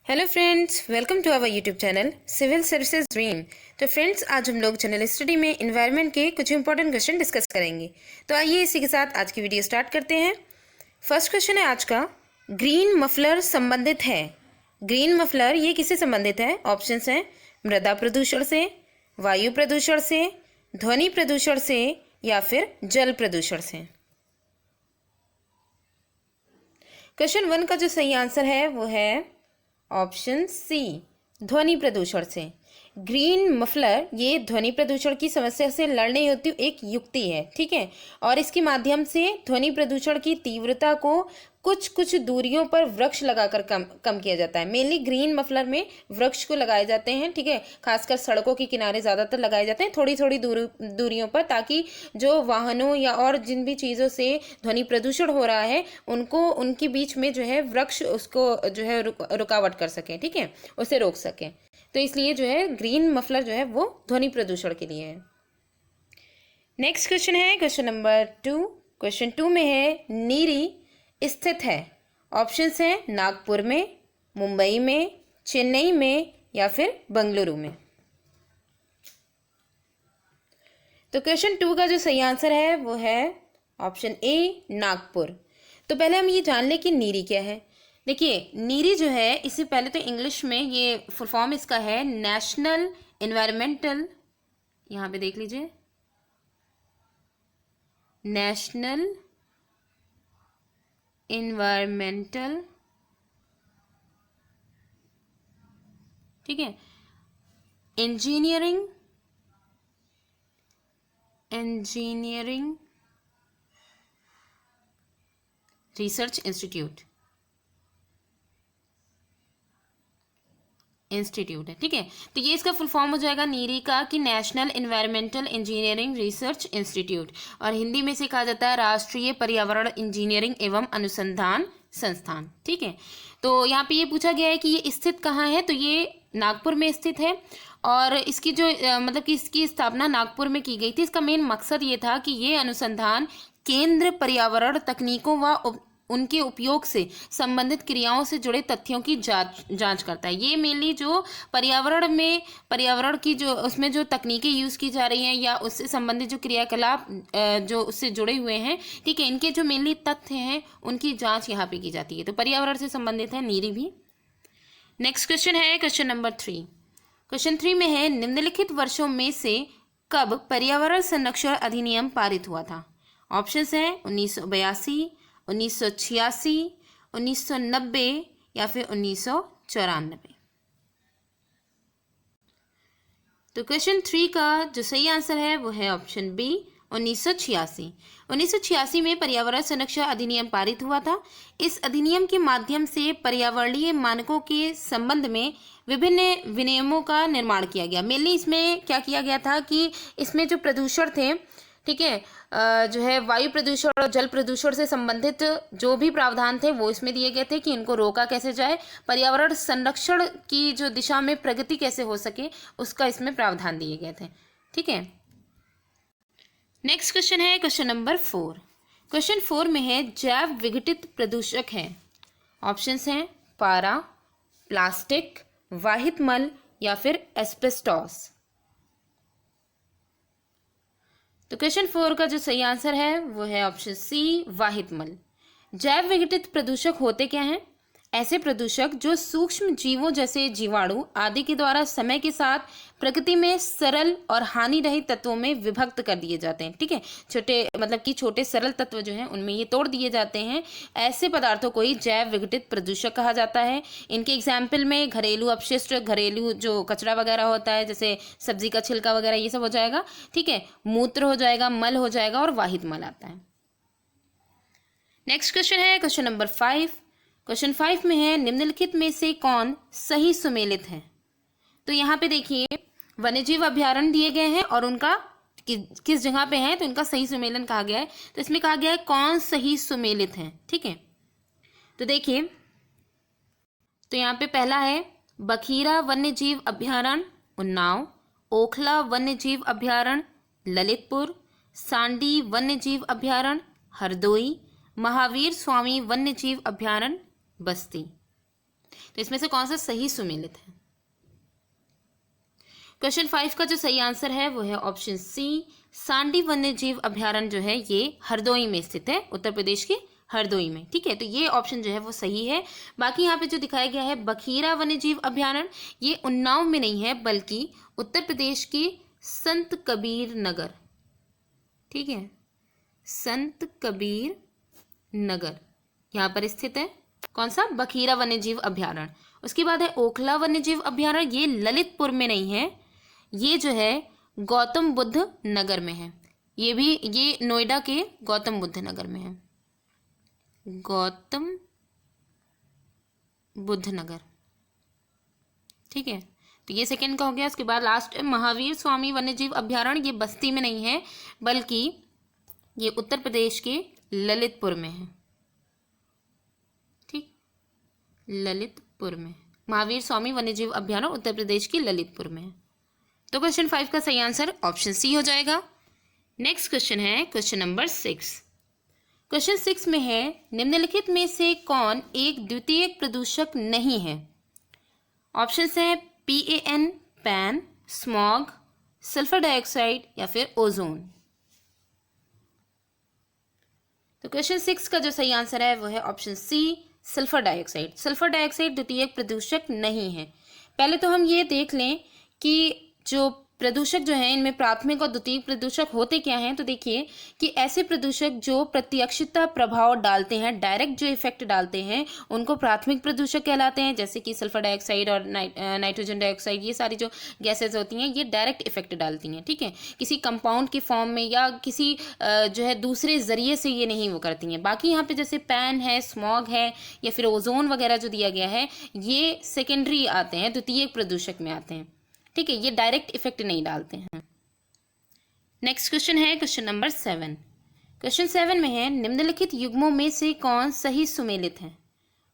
Hello friends, welcome to our YouTube channel civil services dream. तो friends, आज हम लोग जनरल स्टडी में इन्वायरमेंट के कुछ इंपॉर्टेंट क्वेश्चन डिस्कस करेंगे। तो आइए इसी के साथ आज की वीडियो स्टार्ट करते हैं। फर्स्ट क्वेश्चन है आज का, ग्रीन मफलर संबंधित है। ग्रीन मफलर ये किससे संबंधित है? ऑप्शंस हैं मृदा प्रदूषण से, वायु प्रदूषण से, ध्वनि प्रदूषण से या फिर जल प्रदूषण से। क्वेश्चन 1 का जो सही आंसर है वो है ऑप्शन सी, ध्वनि प्रदूषण से। ग्रीन मफलर ये ध्वनि प्रदूषण की समस्या से लड़ने हेतु एक युक्ति है, ठीक है। और इसके माध्यम से ध्वनि प्रदूषण की तीव्रता को कुछ दूरियों पर वृक्ष लगाकर कम किया जाता है। मेनली ग्रीन मफलर में वृक्ष को लगाए जाते हैं, ठीक है। खासकर सड़कों के किनारे ज़्यादातर लगाए जाते हैं, थोड़ी थोड़ी दूरियों पर, ताकि जो वाहनों या और जिन भी चीज़ों से ध्वनि प्रदूषण हो रहा है उनके बीच में जो है वृक्ष उसको जो है रुकावट कर सके, ठीक है, उसे रोक सके। तो इसलिए जो है ग्रीन मफलर जो है वो ध्वनि प्रदूषण के लिए है। नेक्स्ट क्वेश्चन है क्वेश्चन नंबर 2। क्वेश्चन 2 में है नीरी स्थित है। ऑप्शंस हैं नागपुर में, मुंबई में, चेन्नई में या फिर बेंगलुरु में। तो क्वेश्चन 2 का जो सही आंसर है वो है ऑप्शन ए, नागपुर। तो पहले हम ये जान लें कि नीरी क्या है। देखिए, नीरी जो है, इससे पहले तो इंग्लिश में ये फुल फॉर्म इसका है नेशनल एनवायरमेंटल, यहाँ पे देख लीजिए, नेशनल एनवायरमेंटल, ठीक है, इंजीनियरिंग रिसर्च इंस्टीट्यूट है, ठीक है। तो ये इसका फुल फॉर्म हो जाएगा नीरी का कि national environmental engineering research institute, और हिंदी में से कहा जाता है राष्ट्रीय पर्यावरण इंजीनियरिंग एवं अनुसंधान संस्थान, ठीक है। तो यहाँ पे ये पूछा गया है कि ये स्थित कहाँ है, तो ये नागपुर में स्थित है। और इसकी जो मतलब कि इसकी स्थापना नागपुर में की गई थी। इसका मेन मकसद ये था कि ये अनुसंधान केंद्र पर्यावरण तकनीकों व उनके उपयोग से संबंधित क्रियाओं से जुड़े तथ्यों की जांच करता है। ये मेनली जो पर्यावरण की जो उसमें जो तकनीकें यूज़ की जा रही हैं या उससे संबंधित जो क्रियाकलाप जो उससे जुड़े हुए हैं, ठीक है, इनके जो मेनली तथ्य हैं उनकी जांच यहाँ पे की जाती है। तो पर्यावरण से संबंधित है नीरी भी। नेक्स्ट क्वेश्चन है क्वेश्चन नंबर 3। क्वेश्चन 3 में है निम्नलिखित वर्षों में से कब पर्यावरण संरक्षण अधिनियम पारित हुआ था? ऑप्शंस हैं 1982, 1986, 1990 या फिर 1994। तो क्वेश्चन 3 का जो सही आंसर है वो है ऑप्शन बी, 1986। 1986 में पर्यावरण संरक्षण अधिनियम पारित हुआ था। इस अधिनियम के माध्यम से पर्यावरणीय मानकों के संबंध में विभिन्न विनियमों का निर्माण किया गया। मेनली इसमें क्या किया गया था कि इसमें जो प्रदूषण थे, ठीक है, जो है वायु प्रदूषण और जल प्रदूषण से संबंधित जो भी प्रावधान थे वो इसमें दिए गए थे कि इनको रोका कैसे जाए, पर्यावरण संरक्षण की जो दिशा में प्रगति कैसे हो सके, उसका इसमें प्रावधान दिए गए थे, ठीक है। नेक्स्ट क्वेश्चन है क्वेश्चन नंबर 4। क्वेश्चन 4 में है जैव विघटित प्रदूषक है। ऑप्शंस हैं पारा, प्लास्टिक, वाहित मल या फिर एस्बेस्टॉस। तो क्वेश्चन 4 का जो सही आंसर है वो है ऑप्शन सी, वाहित मल। जैव विघटित प्रदूषक होते क्या हैं? ऐसे प्रदूषक जो सूक्ष्म जीवों जैसे जीवाणु आदि के द्वारा समय के साथ प्रकृति में सरल और हानि रहित तत्वों में विभक्त कर दिए जाते हैं, ठीक है। छोटे मतलब कि छोटे सरल तत्व जो हैं उनमें ये तोड़ दिए जाते हैं। ऐसे पदार्थों को ही जैव विघटित प्रदूषक कहा जाता है। इनके एग्जाम्पल में घरेलू अपशिष्ट, घरेलू जो कचरा वगैरह होता है जैसे सब्जी का छिलका वगैरह, ये सब हो जाएगा, ठीक है। मूत्र हो जाएगा, मल हो जाएगा और वाहित मल आता है। नेक्स्ट क्वेश्चन है क्वेश्चन नंबर 5। क्वेश्चन 5 में है निम्नलिखित में से कौन सही सुमेलित है? तो यहाँ पे देखिए वन्यजीव अभ्यारण्य दिए गए हैं और उनका किस जगह पे है, तो उनका सही सुमेलन कहा गया है। तो इसमें कहा गया है कौन सही सुमेलित है, ठीक है। तो देखिए, तो यहाँ पे पहला है बखीरा वन्यजीव अभ्यारण्य उन्नाव, ओखला वन्यजीव अभ्यारण्य ललितपुर, सांडी वन्यजीव अभ्यारण्य हरदोई, महावीर स्वामी वन्यजीव अभ्यारण्य बस्ती। तो इसमें से कौन सा सही सुमेलित है? क्वेश्चन 5 का जो सही आंसर है वो है ऑप्शन सी, सांडी वन्य जीव अभ्यारण्य जो है ये हरदोई में स्थित है, उत्तर प्रदेश के हरदोई में। ठीक है, तो ये ऑप्शन जो है वो सही है। बाकी यहाँ पे जो दिखाया गया है बखीरा वन्य जीव अभ्यारण्य, ये उन्नाव में नहीं है बल्कि उत्तर प्रदेश के संत कबीर नगर, ठीक है, संत कबीर नगर यहाँ पर स्थित है। कौन सा? बखीरा वन्यजीव अभ्यारण्य। उसके बाद है ओखला वन्यजीव अभ्यारण्य, ये ललितपुर में नहीं है, ये जो है गौतम बुद्ध नगर में है। ये नोएडा के गौतम बुद्ध नगर में है, गौतम बुद्ध नगर। ठीक है, तो ये सेकंड का हो गया। उसके बाद लास्ट महावीर स्वामी वन्यजीव अभ्यारण्य, ये बस्ती में नहीं है बल्कि ये उत्तर प्रदेश के ललितपुर में है। ठीक, ललितपुर में महावीर स्वामी वन्यजीव अभ्यारण्य उत्तर प्रदेश के ललितपुर में है। तो क्वेश्चन 5 का सही आंसर ऑप्शन सी हो जाएगा। नेक्स्ट क्वेश्चन है क्वेश्चन नंबर 6। क्वेश्चन 6 में है निम्नलिखित में से कौन एक द्वितीयक प्रदूषक नहीं है? ऑप्शंस हैं PAN pan, smog, sulphur dioxide या फिर ओजोन। तो क्वेश्चन 6 का जो सही आंसर है वो है option C, sulphur dioxide. Sulphur dioxide द्वितीयक प्रदूषक नहीं है। पहले तो हम ये देख लें कि जो प्रदूषक जो हैं इनमें प्राथमिक और द्वितीयक प्रदूषक होते क्या हैं। तो देखिए कि ऐसे प्रदूषक जो प्रत्यक्षता प्रभाव डालते हैं, डायरेक्ट जो इफेक्ट डालते हैं, उनको प्राथमिक प्रदूषक कहलाते हैं। जैसे कि सल्फर डाइऑक्साइड और नाइट्रोजन डाइऑक्साइड, ये सारी जो गैसेज होती हैं ये डायरेक्ट इफेक्ट डालती हैं। ठीक है, किसी कंपाउंड के फॉर्म में या किसी जो है दूसरे जरिए से ये नहीं वो करती हैं। बाकी यहाँ पे जैसे पैन है, स्मॉग है या फिर ओजोन वगैरह जो दिया गया है, ये सेकेंडरी आते हैं, द्वितीयक प्रदूषक में आते हैं। ठीक है, ये डायरेक्ट इफेक्ट नहीं डालते हैं। नेक्स्ट क्वेश्चन है क्वेश्चन नंबर 7। क्वेश्चन 7 में है निम्नलिखित युग्मों में से कौन सही सुमेलित है?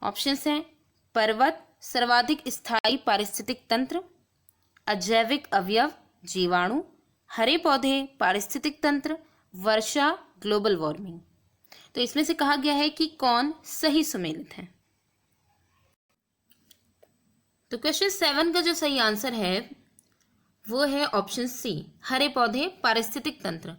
ऑप्शंस हैं पर्वत, सर्वाधिक स्थायी पारिस्थितिक तंत्र, अजैविक अवयव, जीवाणु, हरे पौधे, पारिस्थितिक तंत्र, वर्षा, ग्लोबल वार्मिंग। तो इसमें से कहा गया है कि कौन सही सुमेलित है। तो क्वेश्चन 7 का जो सही आंसर है वो है ऑप्शन सी, हरे पौधे, पारिस्थितिक तंत्र।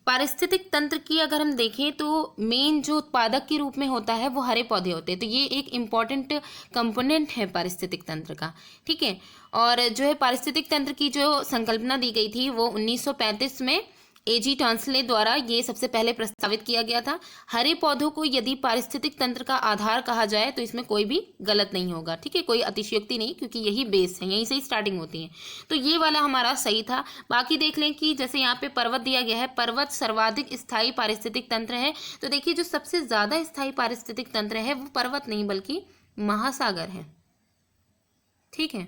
पारिस्थितिक तंत्र की अगर हम देखें तो मेन जो उत्पादक के रूप में होता है वो हरे पौधे होते हैं। तो ये एक इम्पॉर्टेंट कंपोनेंट है पारिस्थितिक तंत्र का। ठीक है, और जो है पारिस्थितिक तंत्र की जो संकल्पना दी गई थी वो 1935 में AG टॉन्सले द्वारा ये सबसे पहले प्रस्तावित किया गया था। हरे पौधों को यदि पारिस्थितिक तंत्र का आधार कहा जाए तो इसमें कोई भी गलत नहीं होगा। ठीक है, कोई अतिशयोक्ति नहीं, क्योंकि यही बेस है, यहीं से ही स्टार्टिंग होती है। तो ये वाला हमारा सही था। बाकी देख लें कि जैसे यहाँ पे पर्वत दिया गया है, पर्वत सर्वाधिक स्थायी पारिस्थितिक तंत्र है। तो देखिए जो सबसे ज़्यादा स्थायी पारिस्थितिक तंत्र है वो पर्वत नहीं बल्कि महासागर है। ठीक है,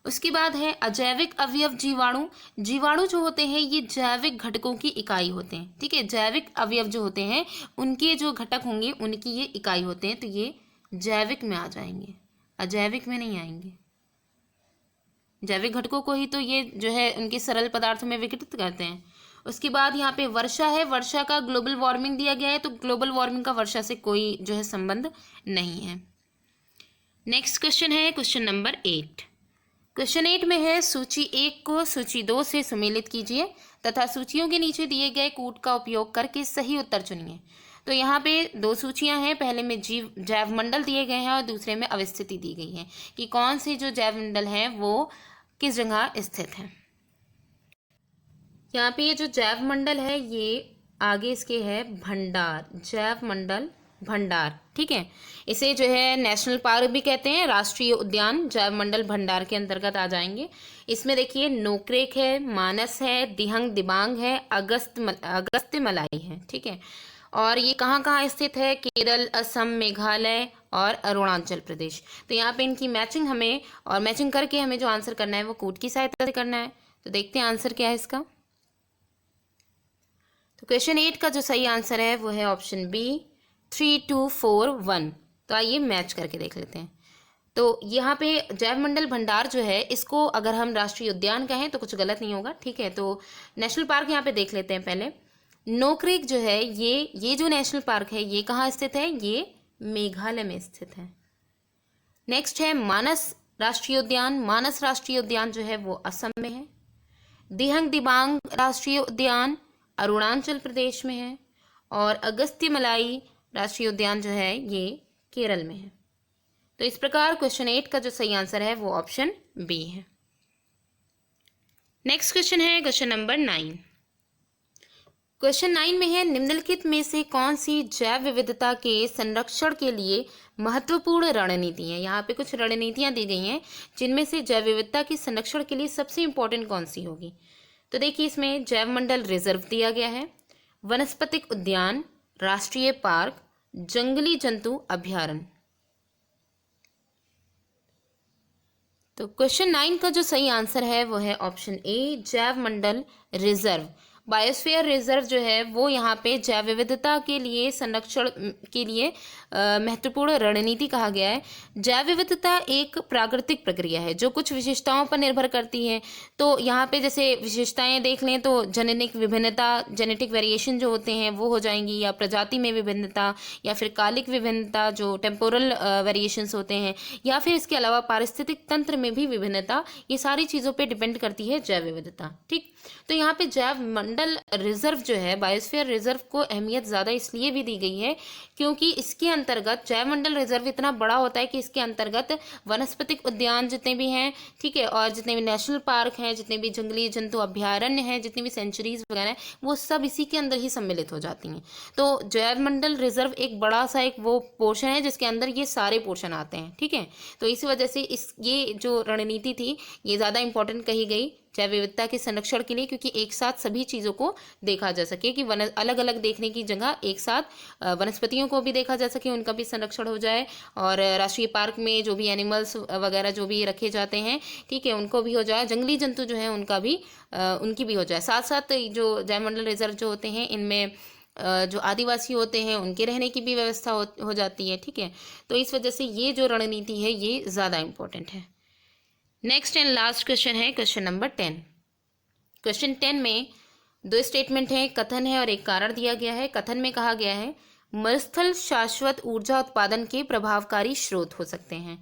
उसके बाद है अजैविक अवयव, जीवाणु। जीवाणु जो होते हैं ये जैविक घटकों की इकाई होते हैं। ठीक है, जैविक अवयव जो होते हैं उनके जो घटक होंगे उनकी ये इकाई होते हैं। तो ये जैविक में आ जाएंगे, अजैविक में नहीं आएंगे। जैविक घटकों को ही तो ये जो है उनके सरल पदार्थों में विघटित करते हैं। उसके बाद यहाँ पे वर्षा है। वर्षा का ग्लोबल वार्मिंग दिया गया है, तो ग्लोबल वार्मिंग का वर्षा से कोई जो है संबंध नहीं है। नेक्स्ट क्वेश्चन है क्वेश्चन नंबर 8। क्वेश्चन 8 में है सूची 1 को सूची 2 से सुमेलित कीजिए तथा सूचियों के नीचे दिए गए कूट का उपयोग करके सही उत्तर चुनिए। तो यहाँ पे 2 सूचियाँ हैं, पहले में जैव मंडल दिए गए हैं और दूसरे में अवस्थिति दी गई है कि कौन से जो जैव मंडल हैं वो किस जगह स्थित है। यहाँ पे ये जो जैव मंडल है ये आगे इसके है भंडार, जैव मंडल भंडार। ठीक है, इसे जो है नेशनल पार्क भी कहते हैं, राष्ट्रीय उद्यान जैव मंडल भंडार के अंतर्गत आ जाएंगे। इसमें देखिए नोक्रेक है, मानस है, दिहंग दिबांग है, अगस्त्य मलाई है। ठीक है, और ये कहाँ कहाँ स्थित है? केरल, असम, मेघालय और अरुणाचल प्रदेश। तो यहाँ पे इनकी मैचिंग हमें और मैचिंग करके हमें जो आंसर करना है वो कूट की सहायता से करना है। तो देखते हैं आंसर क्या है इसका। तो क्वेश्चन 8 का जो सही आंसर है वो है ऑप्शन बी, 3, 2, 4, 1। तो आइए मैच करके देख लेते हैं। तो यहाँ पे जैव मंडल भंडार जो है इसको अगर हम राष्ट्रीय उद्यान कहें तो कुछ गलत नहीं होगा। ठीक है, तो नेशनल पार्क यहाँ पे देख लेते हैं पहले। नोक्रेक जो है ये जो नेशनल पार्क है ये कहाँ स्थित है? ये मेघालय में स्थित है। नेक्स्ट है मानस राष्ट्रीय उद्यान। मानस राष्ट्रीय उद्यान जो है वो असम में है। दिहंग दिबांग राष्ट्रीय उद्यान अरुणाचल प्रदेश में है। और अगस्त्यमलाई राष्ट्रीय उद्यान जो है ये केरल में है। तो इस प्रकार क्वेश्चन 8 का जो सही आंसर है वो ऑप्शन बी है। नेक्स्ट क्वेश्चन है क्वेश्चन नंबर 9। क्वेश्चन 9 में है निम्नलिखित में से कौन सी जैव विविधता के संरक्षण के लिए महत्वपूर्ण रणनीति है। यहाँ पे कुछ रणनीतियाँ दी गई हैं जिनमें से जैव विविधता के संरक्षण के लिए सबसे इंपॉर्टेंट कौन सी होगी। तो देखिए इसमें जैव मंडल रिजर्व दिया गया है, वनस्पतिक उद्यान, राष्ट्रीय पार्क, जंगली जंतु अभ्यारण्य। तो क्वेश्चन 9 का जो सही आंसर है वो है ऑप्शन ए जैव मंडल रिजर्व। बायोस्फीयर रिजर्व जो है वो यहाँ पे जैव विविधता के लिए संरक्षण के लिए महत्वपूर्ण रणनीति कहा गया है। जैव विविधता एक प्राकृतिक प्रक्रिया है जो कुछ विशेषताओं पर निर्भर करती है। तो यहाँ पे जैसे विशेषताएं देख लें तो जेनेटिक विभिन्नता, जेनेटिक वेरिएशन जो होते हैं वो हो जाएंगी, या प्रजाति में विभिन्नता, या फिर कालिक विभिन्नता जो टेम्पोरल वेरिएशंस होते हैं, या फिर इसके अलावा पारिस्थितिक तंत्र में भी विभिन्नता। ये सारी चीज़ों पे डिपेंड करती है जैव विविधता। ठीक, तो यहाँ पे जैव मंडल रिजर्व जो है, बायोस्फीयर रिजर्व को अहमियत ज़्यादा इसलिए भी दी गई है क्योंकि इसके अंतर्गत जैव मंडल रिजर्व इतना बड़ा होता है कि इसके अंतर्गत वनस्पतिक उद्यान जितने भी हैं, ठीक है, और जितने भी नेशनल पार्क हैं, जितने भी जंगली जंतु अभ्यारण्य हैं, जितनी भी सेंचुरीज वगैरह हैं, वो सब इसी के अंदर ही सम्मिलित हो जाती हैं। तो जैव मंडल रिजर्व एक बड़ा सा एक वो पोर्शन है जिसके अंदर ये सारे पोर्शन आते हैं। ठीक है, तो इसी वजह से ये जो रणनीति थी ये ज़्यादा इंपॉर्टेंट कही गई जैव विविधता के संरक्षण के लिए, क्योंकि एक साथ सभी चीज़ों को देखा जा सके कि अलग अलग देखने की जगह एक साथ वनस्पतियों को भी देखा जा सके, उनका भी संरक्षण हो जाए, और राष्ट्रीय पार्क में जो भी एनिमल्स वगैरह जो भी रखे जाते हैं, ठीक है, उनको भी हो जाए, जंगली जंतु जो हैं उनका भी उनकी भी हो जाए। साथ साथ जो जैव मंडल रिजर्व जो होते हैं इनमें जो आदिवासी होते हैं उनके रहने की भी व्यवस्था हो जाती है। ठीक है, तो इस वजह से ये जो रणनीति है ये ज़्यादा इम्पोर्टेंट है। नेक्स्ट एंड लास्ट क्वेश्चन है क्वेश्चन नंबर 10। क्वेश्चन 10 में दो स्टेटमेंट है, कथन है और एक कारण दिया गया है। कथन में कहा गया है मरुस्थल शाश्वत ऊर्जा उत्पादन के प्रभावकारी स्रोत हो सकते हैं,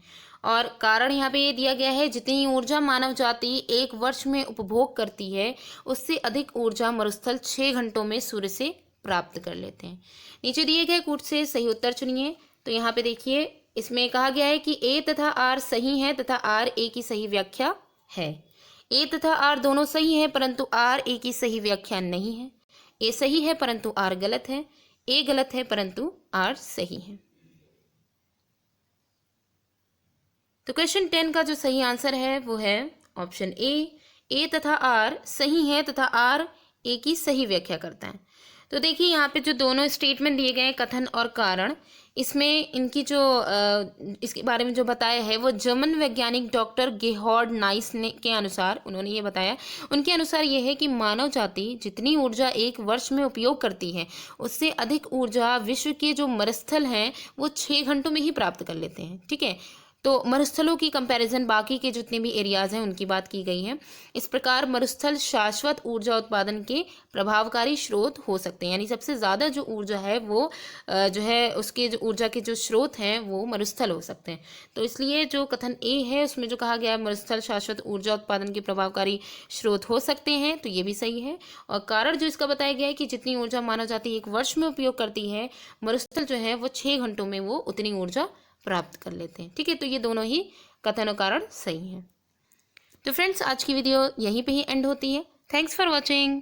और कारण यहाँ पे ये दिया गया है जितनी ऊर्जा मानव जाति एक वर्ष में उपभोग करती है उससे अधिक ऊर्जा मरुस्थल 6 घंटों में सूर्य से प्राप्त कर लेते हैं। नीचे दिए गए कूट से सही उत्तर चुनिए। तो यहाँ पे देखिए इसमें कहा गया है कि ए तथा आर सही है तथा आर ए की सही व्याख्या है। ए तथा आर दोनों सही है परंतु आर ए की सही व्याख्या नहीं है। ए सही है परंतु आर गलत है। ए गलत है परंतु आर सही है। तो क्वेश्चन 10 का जो सही आंसर है वो है ऑप्शन ए तथा आर सही है तथा आर ए की सही व्याख्या करता है। तो देखिए यहाँ पे जो दोनों स्टेटमेंट दिए गए हैं कथन और कारण, इसमें इनकी जो इसके बारे में जो बताया है वो जर्मन वैज्ञानिक डॉक्टर गेहॉर्ड नाइस ने के अनुसार उन्होंने ये बताया। उनके अनुसार ये है कि मानव जाति जितनी ऊर्जा एक वर्ष में उपयोग करती है उससे अधिक ऊर्जा विश्व के जो मरुस्थल हैं वो 6 घंटों में ही प्राप्त कर लेते हैं। ठीक है, तो मरुस्थलों की कंपैरिजन बाकी के जितने भी एरियाज हैं उनकी बात की गई है। इस प्रकार मरुस्थल शाश्वत ऊर्जा उत्पादन के प्रभावकारी स्रोत हो सकते हैं, यानी सबसे ज़्यादा जो ऊर्जा है वो जो है उसके जो ऊर्जा के जो स्रोत हैं वो मरुस्थल हो सकते हैं। तो इसलिए जो कथन ए है उसमें जो कहा गया है मरुस्थल शाश्वत ऊर्जा उत्पादन के प्रभावकारी स्रोत हो सकते हैं, तो ये भी सही है। और कारण जो इसका बताया गया है कि जितनी ऊर्जा मानव जाति एक वर्ष में उपयोग करती है मरुस्थल जो है वो 6 घंटों में वो उतनी ऊर्जा प्राप्त कर लेते हैं। ठीक है, तो ये दोनों ही कथन और कारण सही हैं। तो फ्रेंड्स आज की वीडियो यहीं पे ही एंड होती है। Thanks for watching.